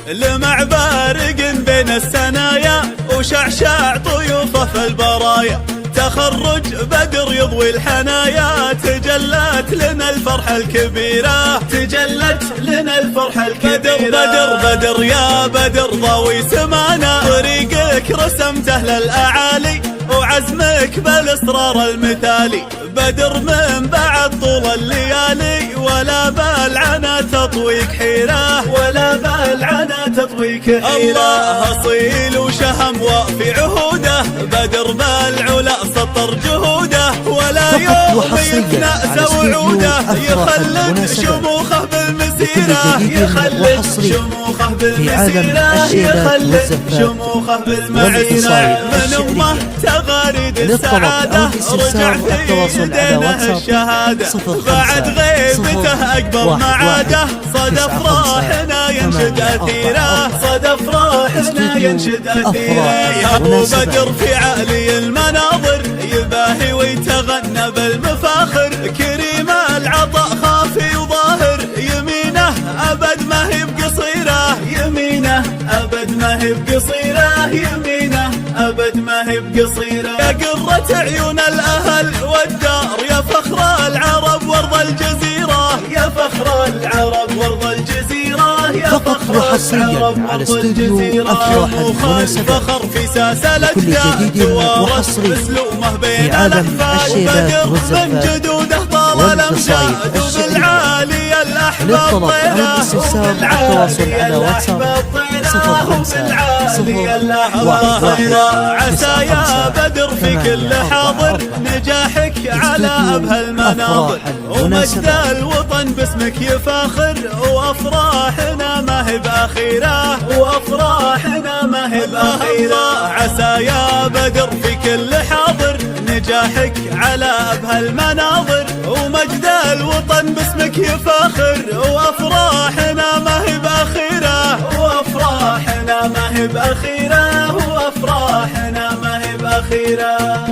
لمع بارق بين السنايا وشعشع طيوفه في البرايا. تخرج بدر يضوي الحنايا، تجلت لنا الفرحة الكبيرة، تجلت لنا الفرحة الكبيرة. بدر بدر يا بدر ضوي سمانا، طريقك رسمته للأعالي وعزمك بالإصرار المثالي. بدر من بعد طول الليالي ولا بالعنا تطويك حيرة، ولا بالعنا تطويك حيرة. الله أصيل وشهم وفي عهوده، بدر بالعلا سطر جهوده، ولا يوم يتنأس وعوده، يخلد شموخه بالمسيرة، يخلد شموخه بالمسيرة، يخلد شموخه بالمعيرة. من أمه تغاريد السعادة رجع في يدينه الشهادة، بعد غيبته أكبر معاده، صدى أفراحنا ينشد أثيره، صدى أفراحنا ينشد أثيره. يا أبو بدر في عالي المناظر يباهي ويتغنى بالمفاخر، كريم العطاء خافي وظاهر، يمينه أبد ما هي بقصيرة، يمينه أبد ما هي بقصيرة، يمينه أبد ما هي بقصيرة. يا قرة عيون الأهل والدار، يا فخر العرب وارض الجزيرة، يا فخر العرب وارض الجزيرة، يا فخر العرب وارض الجزيرة. مخال فخر في ساسة الأجداد، توارث مسلومه بين الأحفاد. بدر من جدوده طال الأمجاد، وبالعالي الأحباب طينا، وبالعالي الأحباب طينا، وبالعالي الأحباب طينا. عسى يا بدر في كل حاضر نجاحك على أبهى المناظر، ومجد الوطن باسمك يفاخر، وأفراحنا ما هي بأخيرة، وأفراحنا ما هي بأخيرة. عسى يا بدر في كل حاضر نجاحك على أبهى المناظر، ومجد الوطن باسمك يفاخر، وأفراحنا ما هي بأخيرة، وأفراحنا ما هي بأخيرة، وأفراحنا ما هي بأخيرة.